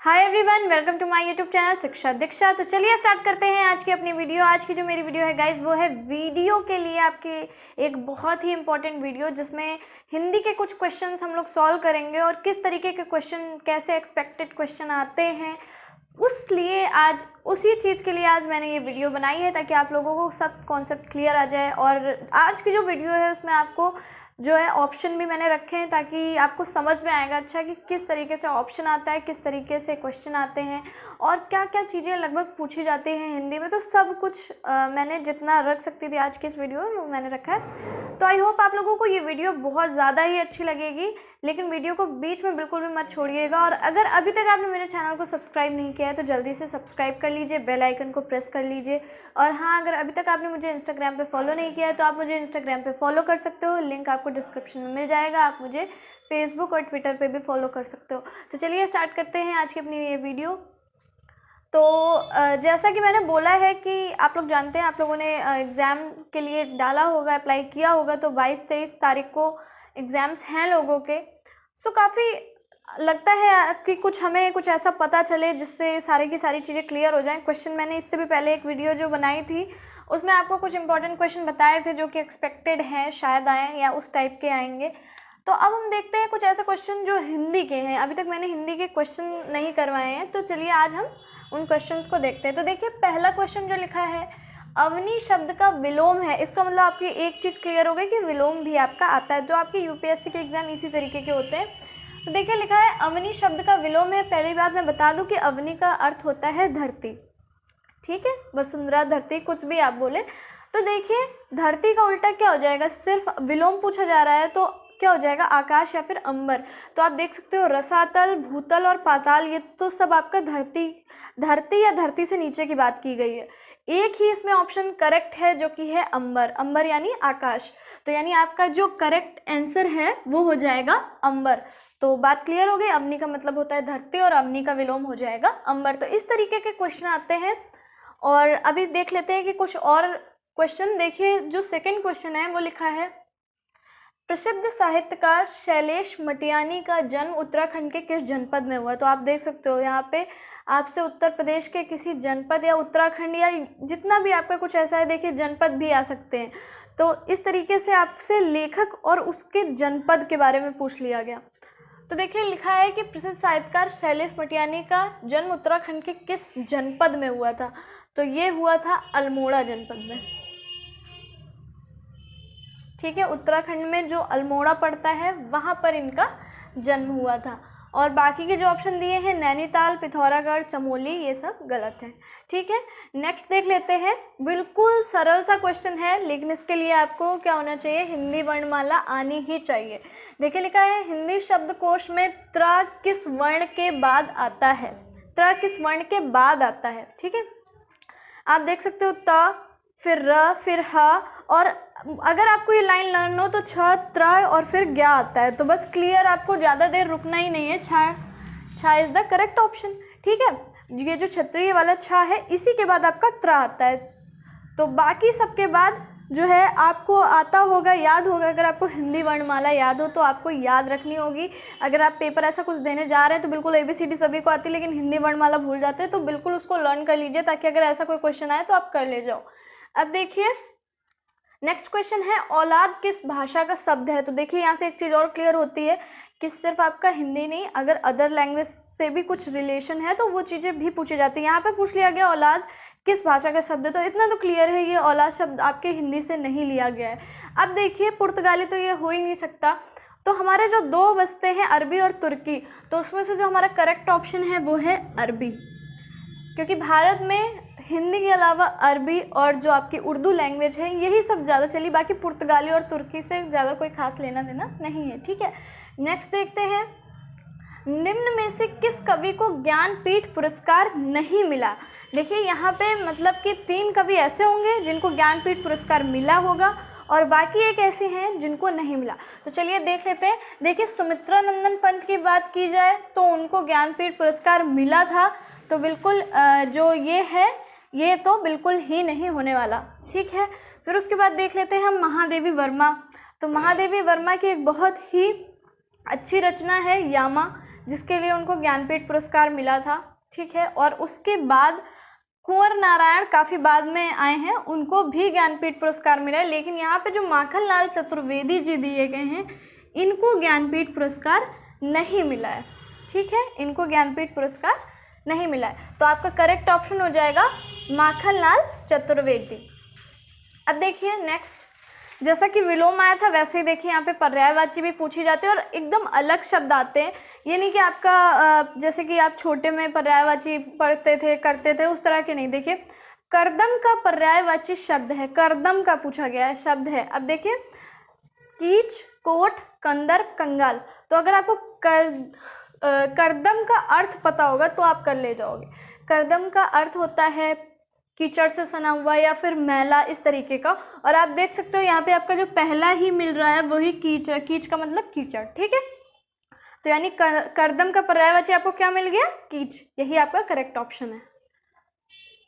Hi everyone, welcome to my YouTube channel Shiksha Diksha. तो चलिए start करते हैं आज की अपनी वीडियो। आज की जो मेरी वीडियो है गाइज, वो है वीडियो के लिए आपके एक बहुत ही इंपॉर्टेंट वीडियो, जिसमें हिंदी के कुछ क्वेश्चंस हम लोग सॉल्व करेंगे और किस तरीके के क्वेश्चन, कैसे एक्सपेक्टेड क्वेश्चन आते हैं, उसी चीज़ के लिए आज मैंने ये वीडियो बनाई है, ताकि आप लोगों को सब कॉन्सेप्ट क्लियर आ जाए। और आज की जो वीडियो है उसमें आपको जो है ऑप्शन भी मैंने रखे हैं, ताकि आपको समझ में आएगा अच्छा कि किस तरीके से ऑप्शन आता है, किस तरीके से क्वेश्चन आते हैं और क्या क्या चीज़ें लगभग पूछी जाती हैं हिंदी में। तो सब कुछ मैंने जितना रख सकती थी आज की इस वीडियो में वो मैंने रखा है। तो आई होप आप लोगों को ये वीडियो बहुत ज़्यादा ही अच्छी लगेगी, लेकिन वीडियो को बीच में बिल्कुल भी मत छोड़िएगा। और अगर अभी तक आपने मेरे चैनल को सब्सक्राइब नहीं किया है तो जल्दी से सब्सक्राइब कर लीजिए, बेल आइकन को प्रेस कर लीजिए। और हाँ, अगर अभी तक आपने मुझे इंस्टाग्राम पे फॉलो नहीं किया है तो आप मुझे इंस्टाग्राम पे फॉलो कर सकते हो, लिंक आपको डिस्क्रिप्शन में मिल जाएगा। आप मुझे फेसबुक और ट्विटर पे भी फॉलो कर सकते हो। तो चलिए स्टार्ट करते हैं आज की अपनी ये वीडियो। तो जैसा कि मैंने बोला है कि आप लोग जानते हैं, आप लोगों ने एग्ज़ाम के लिए डाला होगा, अप्लाई किया होगा, तो 22-23 तारीख को एग्ज़ाम्स हैं लोगों के। सो काफ़ी लगता है कि हमें कुछ ऐसा पता चले जिससे सारी की सारी चीज़ें क्लियर हो जाएं। क्वेश्चन मैंने इससे भी पहले एक वीडियो जो बनाई थी उसमें आपको कुछ इंपॉर्टेंट क्वेश्चन बताए थे जो कि एक्सपेक्टेड हैं, शायद आएँ या उस टाइप के आएंगे। तो अब हम देखते हैं कुछ ऐसे क्वेश्चन जो हिंदी के हैं। अभी तक मैंने हिंदी के क्वेश्चन नहीं करवाए हैं, तो चलिए आज हम उन क्वेश्चंस को देखते हैं। तो देखिए, पहला क्वेश्चन जो लिखा है, अवनी शब्द का विलोम है। इसका मतलब आपकी एक चीज़ क्लियर हो गई कि विलोम भी आपका आता है। तो आपके यूपीएससी के एग्जाम इसी तरीके के होते हैं। तो देखिए, लिखा है अवनी शब्द का विलोम है। पहली बात मैं बता दूं कि अवनी का अर्थ होता है धरती, ठीक है, वसुंधरा, धरती, कुछ भी आप बोले। तो देखिए, धरती का उल्टा क्या हो जाएगा, सिर्फ विलोम पूछा जा रहा है तो क्या हो जाएगा, आकाश या फिर अंबर। तो आप देख सकते हो रसातल, भूतल और पाताल, ये तो सब आपका धरती या धरती से नीचे की बात की गई है। एक ही इसमें ऑप्शन करेक्ट है जो कि है अंबर। अंबर यानी आकाश। तो यानी आपका जो करेक्ट आंसर है वो हो जाएगा अंबर। तो बात क्लियर हो गई, अवनी का मतलब होता है धरती और अवनी का विलोम हो जाएगा अंबर। तो इस तरीके के क्वेश्चन आते हैं। और अभी देख लेते हैं कि कुछ और क्वेश्चन। देखिए, जो सेकंड क्वेश्चन है वो लिखा है, प्रसिद्ध साहित्यकार शैलेश मटियानी का जन्म उत्तराखंड के किस जनपद में हुआ। तो आप देख सकते हो यहाँ पे आपसे उत्तर प्रदेश के किसी जनपद या उत्तराखंड या जितना भी आपका कुछ ऐसा है, देखिए जनपद भी आ सकते हैं। तो इस तरीके से आपसे लेखक और उसके जनपद के बारे में पूछ लिया गया। तो देखिए, लिखा है कि प्रसिद्ध साहित्यकार शैलेश मटियानी का जन्म उत्तराखंड के किस जनपद में हुआ था। तो ये हुआ था अल्मोड़ा जनपद में, ठीक है। उत्तराखंड में जो अल्मोड़ा पड़ता है वहाँ पर इनका जन्म हुआ था। और बाकी के जो ऑप्शन दिए हैं, नैनीताल, पिथौरागढ़, चमोली, ये सब गलत है, ठीक है। नेक्स्ट देख लेते हैं। बिल्कुल सरल सा क्वेश्चन है, लेकिन इसके लिए आपको क्या होना चाहिए, हिंदी वर्णमाला आनी ही चाहिए। देखिए, लिखा है हिंदी शब्दकोश में त्र किस वर्ण के बाद आता है। त्र किस वर्ण के बाद आता है, ठीक है। आप देख सकते हो त, फिर र, फिर ह, और अगर आपको ये लाइन लर्न हो तो छ, त्र और फिर ज्ञा आता है। तो बस क्लियर, आपको ज़्यादा देर रुकना ही नहीं है। छा इज़ द करेक्ट ऑप्शन, ठीक है। ये जो क्षत्रिय वाला छा है, इसी के बाद आपका त्र आता है। तो बाकी सबके बाद जो है आपको आता होगा, याद होगा। अगर आपको हिंदी वर्णमाला याद हो तो आपको याद रखनी होगी। अगर आप पेपर ऐसा कुछ देने जा रहे हैं तो बिल्कुल ABCD सभी को आती है, लेकिन हिंदी वर्णमाला भूल जाते हैं, तो बिल्कुल उसको लर्न कर लीजिए, ताकि अगर ऐसा कोई क्वेश्चन आए तो आप कर ले जाओ। अब देखिए, नेक्स्ट क्वेश्चन है, औलाद किस भाषा का शब्द है। तो देखिए, यहाँ से एक चीज़ और क्लियर होती है कि सिर्फ आपका हिंदी नहीं, अगर अदर लैंग्वेज से भी कुछ रिलेशन है तो वो चीज़ें भी पूछी जाती हैं। यहाँ पे पूछ लिया गया औलाद किस भाषा का शब्द है, तो इतना तो क्लियर है, ये औलाद शब्द आपके हिंदी से नहीं लिया गया है। अब देखिए, पुर्तगाली तो ये हो ही नहीं सकता। तो हमारे जो दो बचते हैं, अरबी और तुर्की, तो उसमें से जो हमारा करेक्ट ऑप्शन है वो है अरबी, क्योंकि भारत में हिंदी के अलावा अरबी और जो आपकी उर्दू लैंग्वेज है यही सब ज़्यादा चली। बाकी पुर्तगाली और तुर्की से ज़्यादा कोई खास लेना देना नहीं है, ठीक है। नेक्स्ट देखते हैं, निम्न में से किस कवि को ज्ञानपीठ पुरस्कार नहीं मिला। देखिए, यहाँ पे मतलब कि 3 कवि ऐसे होंगे जिनको ज्ञानपीठ पुरस्कार मिला होगा और बाकी एक ऐसे हैं जिनको नहीं मिला। तो चलिए देख लेते हैं। देखिए, सुमित्रा नंदन पंत की बात की जाए तो उनको ज्ञानपीठ पुरस्कार मिला था। तो बिल्कुल जो ये है, ये तो बिल्कुल ही नहीं होने वाला, ठीक है। फिर उसके बाद देख लेते हैं हम महादेवी वर्मा। तो महादेवी वर्मा की एक बहुत ही अच्छी रचना है यामा, जिसके लिए उनको ज्ञानपीठ पुरस्कार मिला था, ठीक है। और उसके बाद कुंवर नारायण काफ़ी बाद में आए हैं, उनको भी ज्ञानपीठ पुरस्कार मिला है, लेकिन यहाँ पे जो माखनलाल चतुर्वेदी जी दिए गए हैं इनको ज्ञानपीठ पुरस्कार नहीं मिला है, ठीक है, इनको ज्ञानपीठ पुरस्कार नहीं मिला है। तो आपका करेक्ट ऑप्शन हो जाएगा माखनलाल चतुर्वेदी। अब देखिए नेक्स्ट, जैसा कि विलोम आया था वैसे ही देखिए यहाँ पे पर्यायवाची भी पूछी जाती है और एकदम अलग शब्द आते हैं। ये नहीं कि आपका जैसे कि आप छोटे में पर्यायवाची पढ़ते थे करते थे उस तरह के नहीं। देखिए करदम का पर्यायवाची शब्द है, करदम का पूछा गया है शब्द है। अब देखिए कीच, कोट, कंदर, कंगाल। तो अगर आपको करदम का अर्थ पता होगा तो आप कर ले जाओगे। करदम का अर्थ होता है कीचड़ से सना हुआ या फिर मैला, इस तरीके का। और आप देख सकते हो यहाँ पे आपका जो पहला ही मिल रहा है वही कीच है, कीच का मतलब कीचड़, ठीक है। तो यानी करदम का पर्यायवाची आपको क्या मिल गया, कीच, यही आपका करेक्ट ऑप्शन है।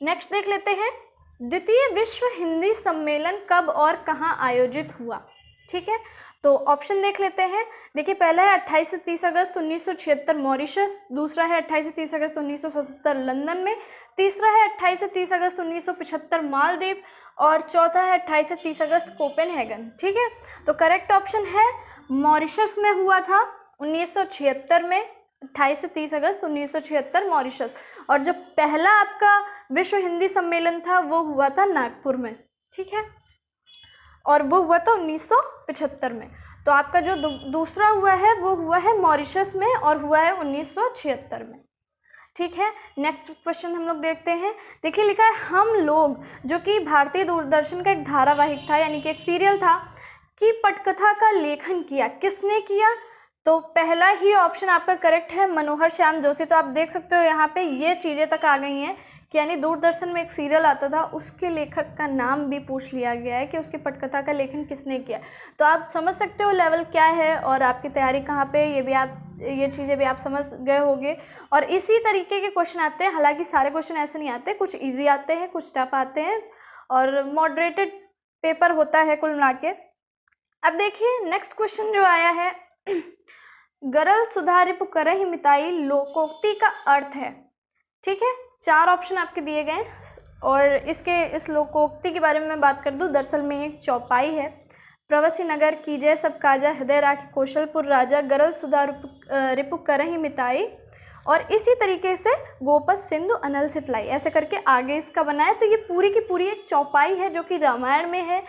नेक्स्ट देख लेते हैं, द्वितीय विश्व हिंदी सम्मेलन कब और कहाँ आयोजित हुआ, ठीक है। तो ऑप्शन देख लेते हैं। देखिए पहला है 28 से 30 अगस्त 1976 मॉरिशस, दूसरा है 28 से 30 अगस्त 1977 लंदन में, तीसरा है 28 से 30 अगस्त 1975 मालदीव और चौथा है 28 से 30 अगस्त कोपेनहेगन, ठीक है। तो करेक्ट ऑप्शन है मॉरिशस में हुआ था 1976 में, 28 से 30 अगस्त 1976 मॉरिशस। और जब पहला आपका विश्व हिंदी सम्मेलन था वो हुआ था नागपुर में, ठीक है, और वो हुआ था 1975 में। तो आपका जो दूसरा हुआ है वो हुआ है मॉरिशस में और हुआ है 1976 में, ठीक है। नेक्स्ट क्वेश्चन हम लोग देखते हैं। देखिए लिखा है हम लोग, जो कि भारतीय दूरदर्शन का एक धारावाहिक था यानी कि एक सीरियल था, की पटकथा का लेखन किया, किसने किया। तो पहला ही ऑप्शन आपका करेक्ट है मनोहर श्याम जोशी। तो आप देख सकते हो यहाँ पे ये चीज़ें तक आ गई हैं कि यानी दूरदर्शन में एक सीरियल आता था उसके लेखक का नाम भी पूछ लिया गया है कि उसकी पटकथा का लेखन किसने किया। तो आप समझ सकते हो लेवल क्या है और आपकी तैयारी कहाँ पे, ये चीज़ें भी आप समझ गए होंगे। और इसी तरीके के क्वेश्चन आते हैं, हालांकि सारे क्वेश्चन ऐसे नहीं आते, कुछ ईजी आते हैं, कुछ टफ आते हैं और मॉडरेटेड पेपर होता है कुल मिला के। अब देखिए नेक्स्ट क्वेश्चन जो आया है, गरल सुधा रिपु करहि मिताई लोकोक्ति का अर्थ है, ठीक है। 4 ऑप्शन आपके दिए गए और इस लोकोक्ति के बारे में मैं बात कर दूं, दरअसल में एक चौपाई है, प्रवसी नगर कीजय सब काजा, हृदय राखी कौशलपुर राजा, गरल सुधा रिपु करहि मिताई, और इसी तरीके से गोपस सिंधु अनल सितलाई, ऐसे करके आगे इसका बना है। तो ये पूरी की पूरी एक चौपाई है जो कि रामायण में है,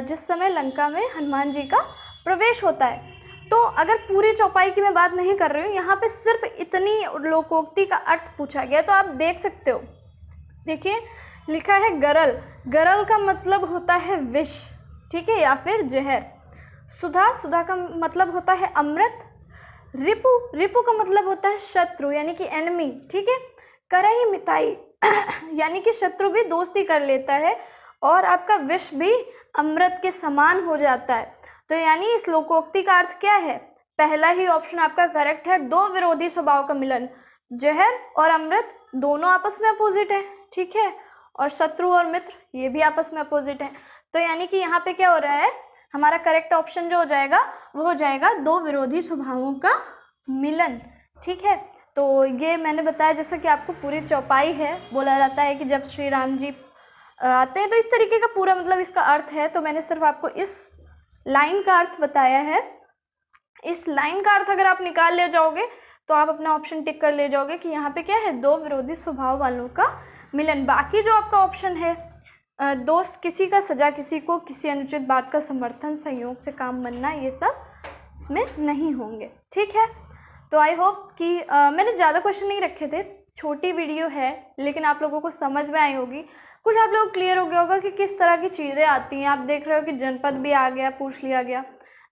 जिस समय लंका में हनुमान जी का प्रवेश होता है। तो अगर पूरी चौपाई की मैं बात नहीं कर रही हूँ, यहाँ पे सिर्फ इतनी लोकोक्ति का अर्थ पूछा गया। तो आप देख सकते हो, देखिए लिखा है गरल, गरल का मतलब होता है विष, ठीक है, या फिर जहर। सुधा, सुधा का मतलब होता है अमृत। रिपु, रिपु का मतलब होता है शत्रु यानी कि एनिमी, ठीक है। करहि मिताई यानी कि शत्रु भी दोस्ती कर लेता है और आपका विष भी अमृत के समान हो जाता है। तो यानी इस लोकोक्ति का अर्थ क्या है, पहला ही ऑप्शन आपका करेक्ट है, दो विरोधी स्वभाव का मिलन, जहर और अमृत दोनों आपस में अपोजिट है, ठीक है, और शत्रु और मित्र ये भी आपस में अपोजिट है। तो यानी कि यहाँ पे क्या हो रहा है, हमारा करेक्ट ऑप्शन जो हो जाएगा वो हो जाएगा दो विरोधी स्वभावों का मिलन, ठीक है। तो ये मैंने बताया जैसा कि आपको पूरी चौपाई है, बोला जाता है कि जब श्री राम जी आते हैं, तो इस तरीके का पूरा मतलब इसका अर्थ है। तो मैंने सिर्फ आपको इस लाइन का अर्थ बताया है। इस लाइन का अर्थ अगर आप निकाल ले जाओगे तो आप अपना ऑप्शन टिक कर ले जाओगे कि यहाँ पे क्या है, दो विरोधी स्वभाव वालों का मिलन। बाकी जो आपका ऑप्शन है, दोस्त किसी का सजा किसी को, किसी अनुचित बात का समर्थन, संयोग से काम बनना, ये सब इसमें नहीं होंगे, ठीक है। तो आई होप कि मैंने ज़्यादा क्वेश्चन नहीं रखे थे, छोटी वीडियो है लेकिन आप लोगों को समझ में आई होगी, कुछ आप लोग क्लियर हो गया होगा कि किस तरह की चीज़ें आती हैं। आप देख रहे हो कि जनपद भी आ गया, पूछ लिया गया।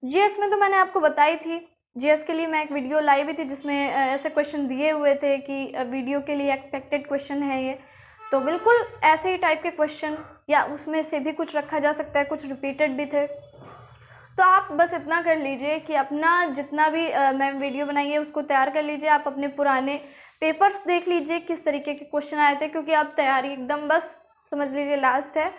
जीएस में तो मैंने आपको बताई थी, जीएस के लिए मैं एक वीडियो लाई भी थी जिसमें ऐसे क्वेश्चन दिए हुए थे कि वीडियो के लिए एक्सपेक्टेड क्वेश्चन है ये, तो बिल्कुल ऐसे ही टाइप के क्वेश्चन या उसमें से भी कुछ रखा जा सकता है, कुछ रिपीटेड भी थे। तो आप बस इतना कर लीजिए कि अपना जितना भी मैं वीडियो बनाई है उसको तैयार कर लीजिए, आप अपने पुराने पेपर्स देख लीजिए किस तरीके के क्वेश्चन आए थे, क्योंकि आप तैयारी एकदम बस समझ लीजिए लास्ट है।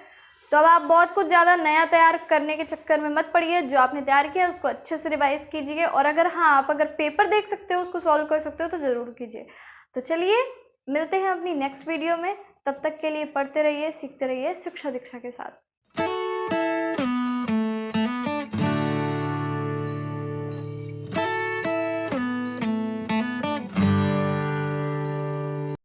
तो अब आप बहुत कुछ ज़्यादा नया तैयार करने के चक्कर में मत पड़िए। जो आपने तैयार किया है उसको अच्छे से रिवाइज कीजिए, और अगर हाँ आप अगर पेपर देख सकते हो, उसको सॉल्व कर सकते हो तो ज़रूर कीजिए। तो चलिए मिलते हैं अपनी नेक्स्ट वीडियो में, तब तक के लिए पढ़ते रहिए, सीखते रहिए शिक्षा दीक्षा के साथ।